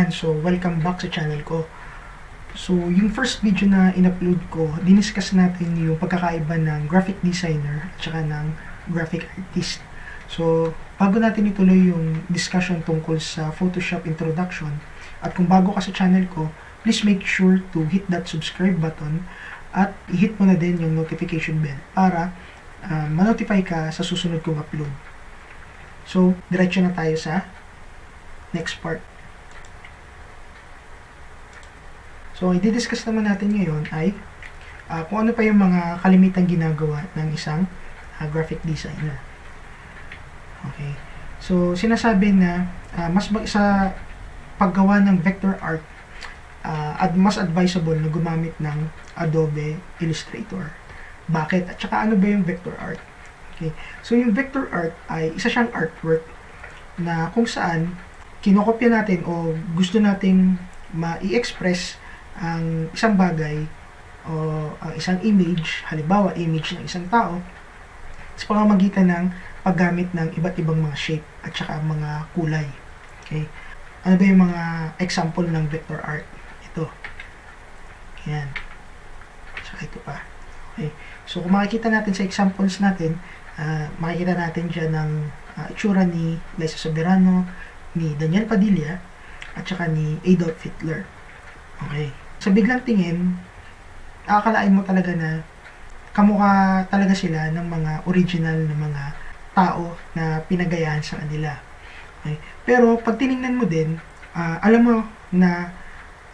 Ayan, so welcome back sa channel ko. So, yung first video na in-upload ko, diniscuss natin yung pagkakaiba ng graphic designer at saka ng graphic artist. So, bago natin ituloy yung discussion tungkol sa Photoshop introduction, at kung bago ka sa channel ko, please make sure to hit that subscribe button at i-hit mo na din yung notification bell para ma-notify ka sa susunod kong upload. So, diretso na tayo sa next part. So, i-discuss naman natin ngayon ay kung ano pa yung mga kalimitang ginagawa ng isang graphic designer. Okay. So, sinasabi na sa paggawa ng vector art, mas advisable na gumamit ng Adobe Illustrator. Bakit? At saka ano ba yung vector art? Okay. So, yung vector art ay isa siyang artwork na kung saan kinokopya natin o gusto nating ma-i-express ang isang bagay o ang isang image, halimbawa image ng isang tao, sa pamamagitan ng paggamit ng iba't ibang mga shape at saka mga kulay. Okay? Ano ba yung mga example ng vector art? Ito. Ayan. Saka ito pa. Okay. So, kung makikita natin sa examples natin, makikita natin dyan ng itsura ni Liza Soberano, ni Daniel Padilla, at saka ni Adolf Hitler. Okay. Sa biglang tingin, akalain mo talaga na kamukha talaga sila ng mga original na mga tao na pinagayahan sa kanila. Okay. Pero pag tinignan mo din, alam mo na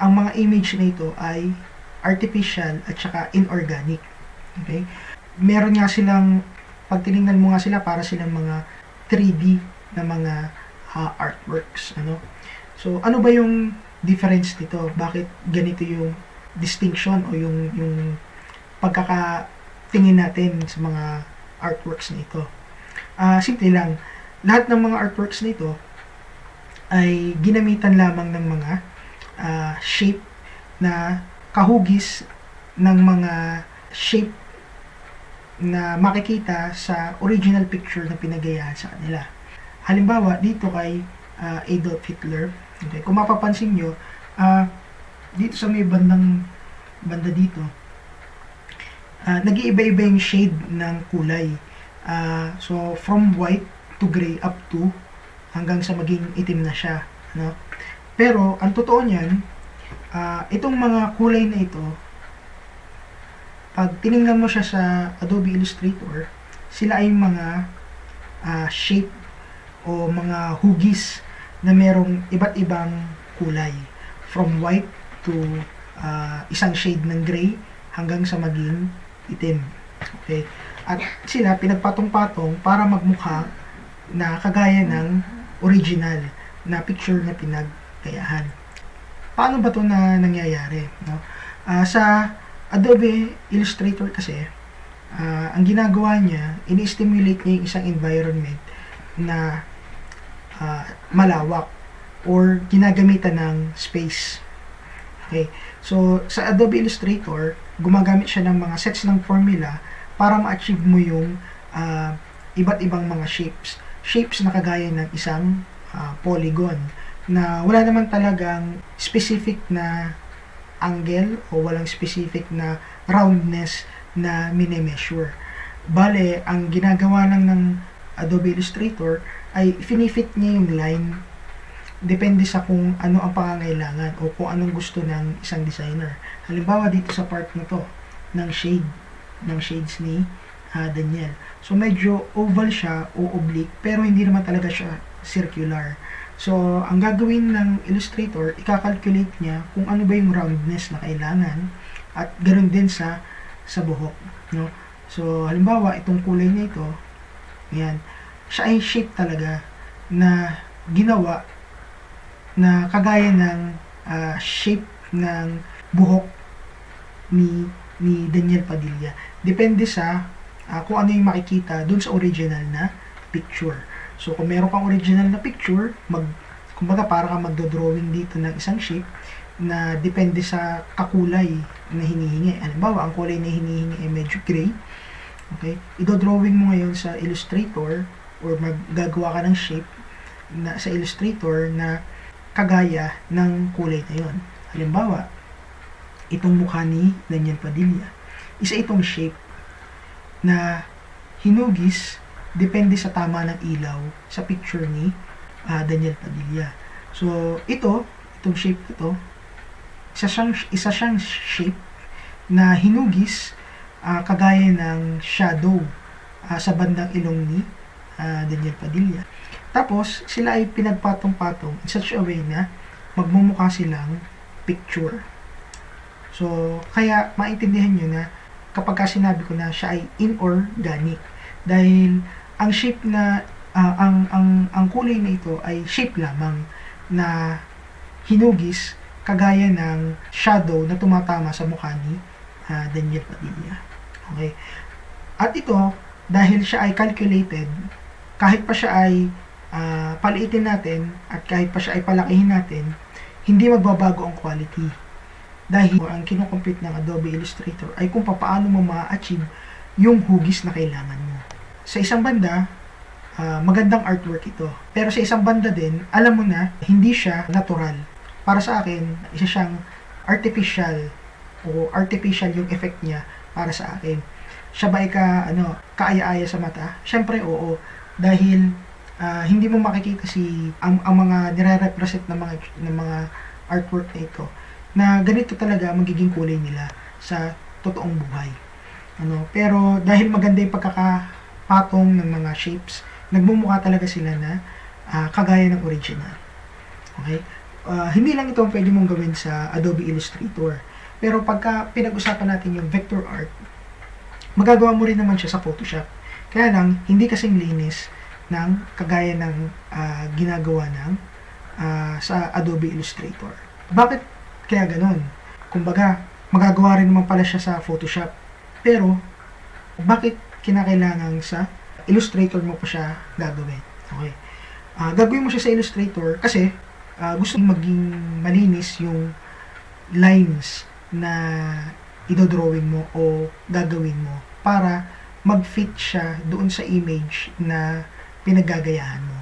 ang mga image na ito ay artificial at saka inorganic. Okay? Meron nga silang, pag tinignan mo nga sila, para silang mga 3D na mga artworks. Ano? So, ano ba yung difference nito? Bakit ganito yung distinction o yung pagkakatingin natin sa mga artworks na ito? Simple lang. Lahat ng mga artworks na ito ay ginamitan lamang ng mga shape na kahugis ng mga shape na makikita sa original picture na pinagayahan sa kanila. Halimbawa, dito kay Adolf Hitler, okay, kung mapapansin nyo, dito sa may banda dito, nag-iiba-iba yung shade ng kulay. So, from white to gray up to hanggang sa maging itim na siya. No? Pero, ang totoo niyan, itong mga kulay na ito, pag tiningnan mo siya sa Adobe Illustrator, sila ay mga shape o mga hugis na merong iba't ibang kulay. From white to isang shade ng gray hanggang sa maging itim. Okay? At sila pinagpatong-patong para magmukha na kagaya ng original na picture na pinaggayahan. Paano ba ito na nangyayari? No? Sa Adobe Illustrator kasi, ang ginagawa niya, ini-stimulate niya yung isang environment na malawak or ginagamitan ng space. Okay. So, sa Adobe Illustrator, gumagamit siya ng mga sets ng formula para ma-achieve mo yung iba't ibang mga shapes. Shapes na kagaya ng isang polygon na wala naman talagang specific na angle o walang specific na roundness na mini-measure. Bale, ang ginagawa lang ng Adobe Illustrator ay finifit niya yung line depende sa kung ano ang pangangailangan o kung anong gusto ng isang designer. Halimbawa dito sa part na to ng shades ni Daniel. So medyo oval siya o oblique pero hindi naman talaga siya circular. So ang gagawin ng Illustrator, ika-calculate niya kung ano ba yung roundness na kailangan at ganoon din sa buhok, no? So halimbawa itong kulay na ito, yan, siya ay shape talaga na ginawa na kagaya ng shape ng buhok ni Daniel Padilla. Depende sa kung ano yung makikita dun sa original na picture. So, kung meron kang original na picture, kumbaga para kang magdo-drawing dito ng isang shape na depende sa kakulay na hinihingi. Halimbawa, ang kulay na hinihingi ay medyo gray. Okay? Ido-drawing mo ngayon sa Illustrator or maggagawa ka ng shape na sa Illustrator na kagaya ng kulay na yon. Halimbawa, itong mukha ni Daniel Padilla. Isa itong shape na hinugis depende sa tama ng ilaw sa picture ni Daniel Padilla. So, itong shape ito, isa siyang shape na hinugis kagaya ng shadow sa bandang ilong ni Daniel Padilla. Tapos, sila ay pinagpatong-patong in such a way na magmumukha silang picture. So, kaya maintindihan nyo na kapag sinabi ko na siya ay inorganic. Dahil ang shape na, ang kulay na ito ay shape lamang na hinugis kagaya ng shadow na tumatama sa mukha ni Daniel Padilla. Okay? At ito, dahil siya ay calculated, kahit pa siya ay paliitin natin at kahit pa siya ay palakihin natin, hindi magbabago ang quality. Dahil ang kinukompute ng Adobe Illustrator ay kung paano mo ma-achieve yung hugis na kailangan mo. Sa isang banda, magandang artwork ito. Pero sa isang banda din, alam mo na, hindi siya natural. Para sa akin, isa siyang artificial o artificial yung effect niya para sa akin. Siya ba ay kaaya-aya sa mata? Siyempre, oo. Dahil hindi mo makikita ang mga nire-represent ng mga artwork na ito na ganito talaga magiging kulay nila sa totoong buhay. Pero dahil maganda yung pagkakapatong ng mga shapes, nagmumukha talaga sila na kagaya ng original. Okay? Hindi lang ito pwede mong gawin sa Adobe Illustrator. Pero pagka pinag-usapan natin yung vector art, magagawa mo rin naman siya sa Photoshop. Kaya lang, hindi kasing linis ng kagaya ng ginagawa ng sa Adobe Illustrator. Bakit kaya ganun? Kumbaga, magagawa rin naman pala siya sa Photoshop. Pero, bakit kinakailangan sa Illustrator mo pa siya gagawin? Okay. Gagawin mo siya sa Illustrator kasi gusto mong maging malinis yung lines na idodrawing mo o gagawin mo para mag-fit siya doon sa image na pinagagayahan mo.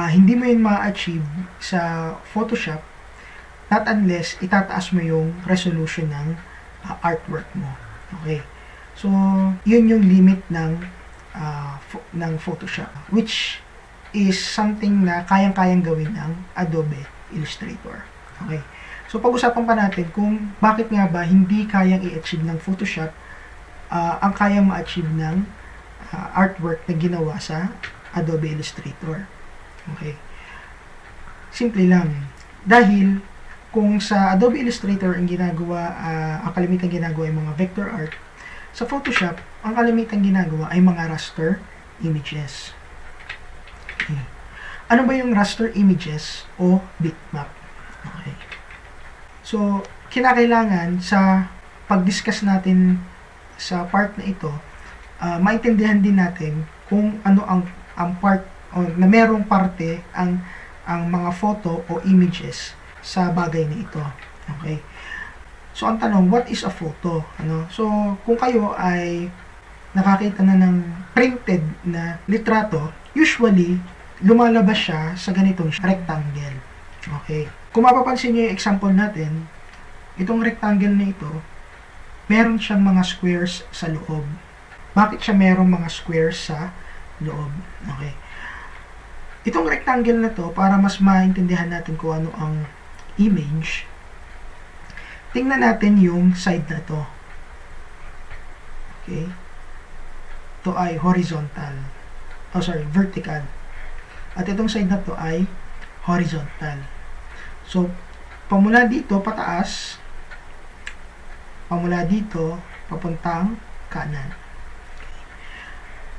Hindi mo yun ma-achieve sa Photoshop not unless itataas mo yung resolution ng artwork mo. Okay. So, yun yung limit ng Photoshop, which is something na kayang-kayang gawin ng Adobe Illustrator. Okay. So, pag-usapan pa natin kung bakit nga ba hindi kayang i-achieve ng Photoshop ang kayang ma-achieve ng artwork na ginawa sa Adobe Illustrator. Okay. Simple lang. Dahil kung sa Adobe Illustrator ang ginagawa, ang kalimitan ginagawa ay mga vector art, sa Photoshop, ang kalimitan ginagawa ay mga raster images. Okay. Ano ba yung raster images o bitmap? Okay. So, kinakailangan sa pag-discuss natin sa part na ito, maintindihan din natin kung ano ang part o na merong parte ang mga photo o images sa bagay na ito. Okay? So, ang tanong, what is a photo? So, kung kayo ay nakakita na ng printed na litrato, usually, lumalabas siya sa ganitong rectangle. Okay? Kung mapapansin nyo yung example natin, itong rectangle na ito, meron siyang mga squares sa loob. Bakit siya merong mga squares sa loob? Okay? Itong rectangle na to, para mas maintindihan natin kung ano ang image, tingnan natin yung side na to. Okay? Ito ay horizontal. Vertical. At itong side na to ay horizontal. So, pamula dito pataas, pamula dito papuntang kanan.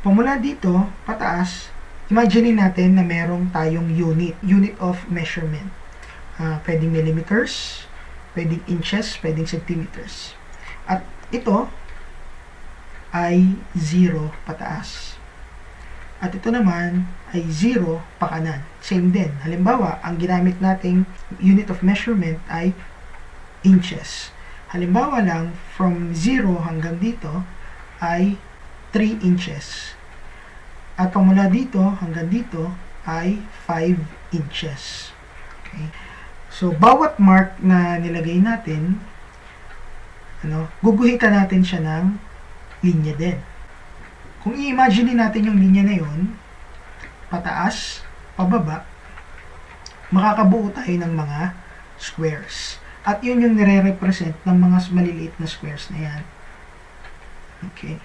Pamula dito pataas, imagine natin na merong tayong unit of measurement. Pwedeng millimeters, pwedeng inches, pwedeng centimeters. At ito ay 0 pataas. At ito naman ay 0 pa kanan. Same din. Halimbawa, ang ginamit nating unit of measurement ay inches. Halimbawa lang, from 0 hanggang dito ay 3 inches. At pamula dito hanggang dito ay 5 inches. Okay? So, bawat mark na nilagay natin, guguhitan natin siya ng linya din. Kung i-imagine natin yung linya na yun, pataas, pababa, makakabuo tayo ng mga squares. At yun yung nire-represent ng mga maliliit na squares na yan. Okay.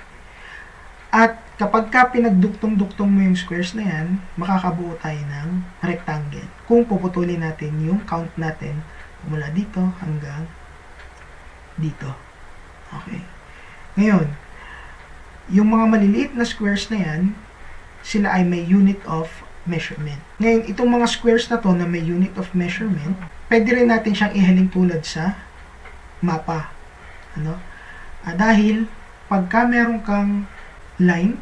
At kapag ka pinagduktong-duktong mo yung squares na yan, makakabuo tayo ng rectangle. Kung puputulin natin yung count natin mula dito hanggang dito. Okay. Ngayon, yung mga maliliit na squares na yan, sila ay may unit of measurement. Ngayon, itong mga squares na to na may unit of measurement, pwede rin natin siyang ihalin tulad sa mapa. Dahil, pagka meron kang line,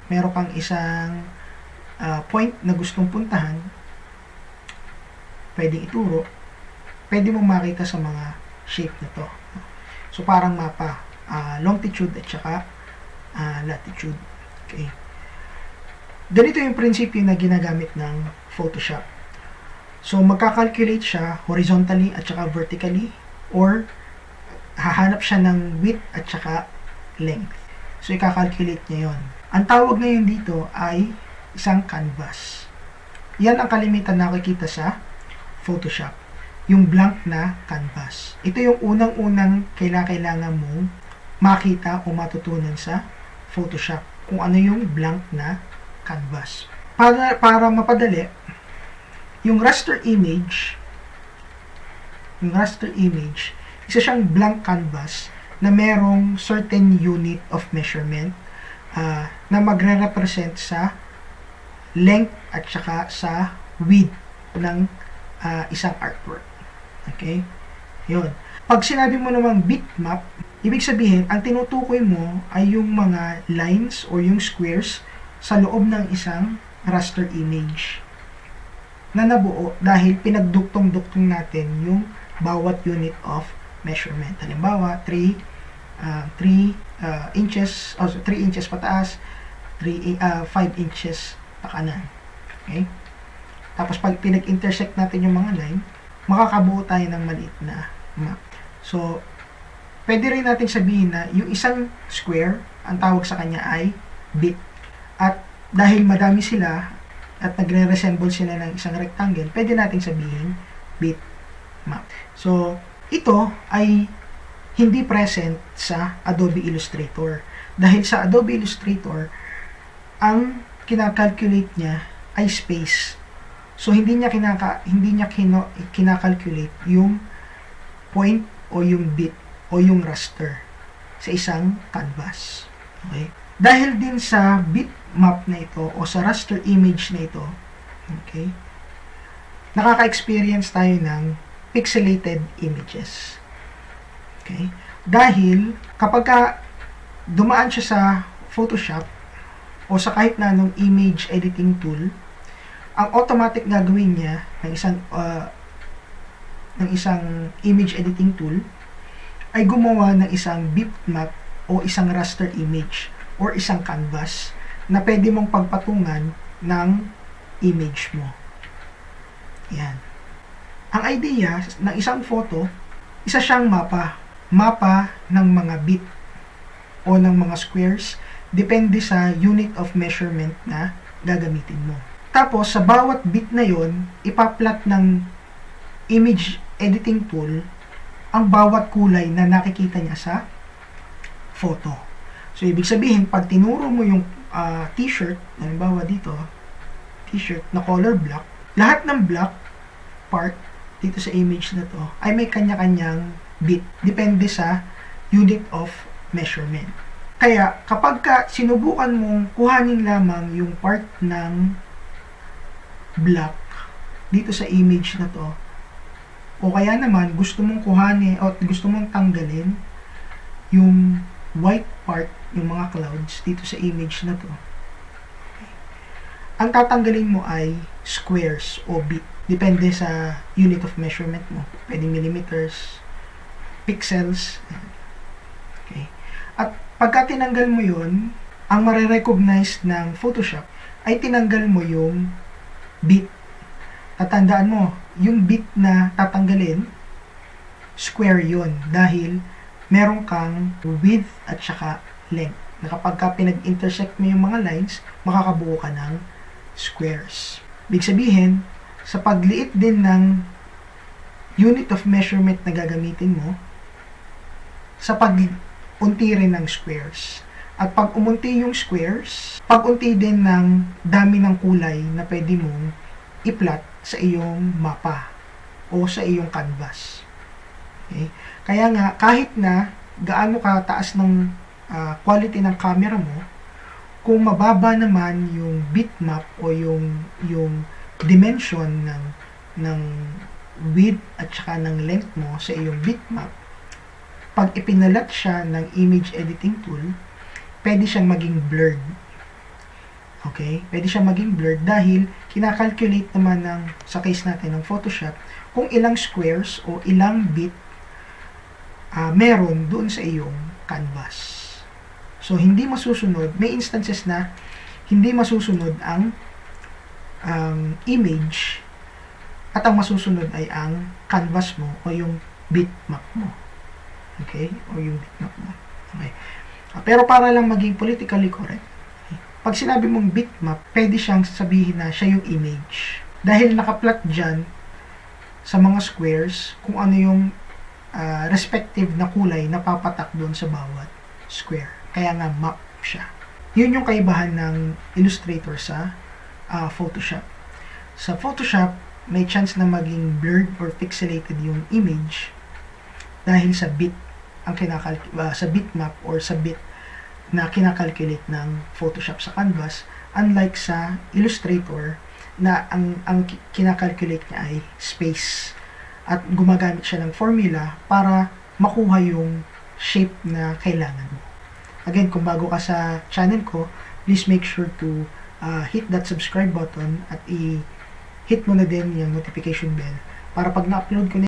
meron kang isang point na gustong puntahan, pwedeng ituro, pwede mong makita sa mga shape na to. So, parang mapa, longitude at saka latitude. Okay. Ganito yung prinsipyo na ginagamit ng Photoshop. So, magkakalculate siya horizontally at saka vertically, or hahanap siya ng width at saka length. So, ikakalculate niya yon. Ang tawag ngayon dito ay isang canvas. Yan ang kalimitan na nakikita sa Photoshop. Yung blank na canvas. Ito yung unang-unang kailangan mong makita o matutunan sa Photoshop. Kung ano yung blank na canvas. Para mapadali, yung raster image, isa siyang blank canvas na merong certain unit of measurement na magre-represent sa length at saka sa width ng isang artwork. Okay? Yun. Pag sinabi mo namang bitmap, ibig sabihin, ang tinutukoy mo ay yung mga lines or yung squares sa loob ng isang raster image na nabuo dahil pinagduktong-duktong natin yung bawat unit of measurement. Halimbawa, 3 inches, 3 inches pataas, 5 inches pakanan. Okay? Tapos pag pinag-intersect natin yung mga line, makakabuo tayo ng maliit na map. So, pwede rin natin sabihin na yung isang square, ang tawag sa kanya ay bit. At dahil madami sila at nagre-resemble sila ng isang rectangle, pwede natin sabihin bit map. So, ito ay hindi present sa Adobe Illustrator. Dahil sa Adobe Illustrator, ang kinakalculate niya ay space. So, hindi niya kinakalculate yung point o yung bit o yung raster sa isang canvas. Okay? Dahil din sa bitmap na ito o sa raster image na ito, okay, nakaka-experience tayo ng pixelated images. Okay? Dahil kapag dumaan siya sa Photoshop o sa kahit na anong image editing tool, ang automatic gagawin niya ng isang image editing tool ay gumawa ng isang bitmap o isang raster image or isang canvas na pwede mong pagpatungan ng image mo. Yan. Ang idea ng isang photo, isa siyang mapa ng mga bit o ng mga squares, depende sa unit of measurement na gagamitin mo. Tapos, sa bawat bit na yon, ipaplat ng image editing tool ang bawat kulay na nakikita niya sa photo. So, ibig sabihin, pag tinuro mo yung t-shirt, halimbawa dito, t-shirt na color black, lahat ng black part dito sa image na to ay may kanya-kanyang bit. Depende sa unit of measurement. Kaya, kapag sinubukan mong kuhanin lamang yung part ng black dito sa image na to, o kaya naman gusto mong kuhanin o gusto mong tanggalin yung white part, yung mga clouds dito sa image na to, ang tatanggalin mo ay squares o bit. Depende sa unit of measurement mo. Pwede millimeters, pixels. Okay. At pagka tinanggal mo yun, ang marirecognize ng Photoshop ay tinanggal mo yung bit. Tatandaan mo, yung bit na tatanggalin, square yon dahil meron kang width at saka length. Na kapag ka pinag-intersect mo yung mga lines, makakabuo ka ng squares. Ibig sabihin, sa pagliit din ng unit of measurement na gagamitin mo, sa pag-unti rin ng squares. At pag umunti yung squares, pag-unti din ng dami ng kulay na pwede mong i-plot sa iyong mapa o sa iyong canvas. Okay? Kaya nga, kahit na gaano ka taas ng quality ng camera mo, kung mababa naman yung bitmap o yung dimension ng width at saka ng length mo sa iyong bitmap, pag ipinalat siya ng image editing tool, pwede siyang maging blurred. Okay? Pwede siyang maging blurred dahil kinakalculate naman sa case natin ng Photoshop kung ilang squares o ilang bit meron doon sa iyong canvas. So, hindi masusunod. May instances na hindi masusunod ang image at ang masusunod ay ang canvas mo o yung bitmap mo. Okay? O yung bitmap mo. Okay. Pero para lang maging politically correct, pag sinabi mong bitmap, pwede siyang sabihin na siya yung image. Dahil nakaplot dyan sa mga squares kung ano yung respective na kulay na papatak doon sa bawat square. Kaya nga map siya. Yun yung kaibahan ng Illustrator sa Photoshop. Sa Photoshop, may chance na maging blurred or pixelated yung image dahil sa bit sa bitmap or sa bit na kinakalculate ng Photoshop sa canvas, unlike sa Illustrator na ang kinakalculate niya ay space at gumagamit siya ng formula para makuha yung shape na kailangan mo. Again, kung bago ka sa channel ko, please make sure to hit that subscribe button at i-hit mo na din yung notification bell para pag na-upload ko na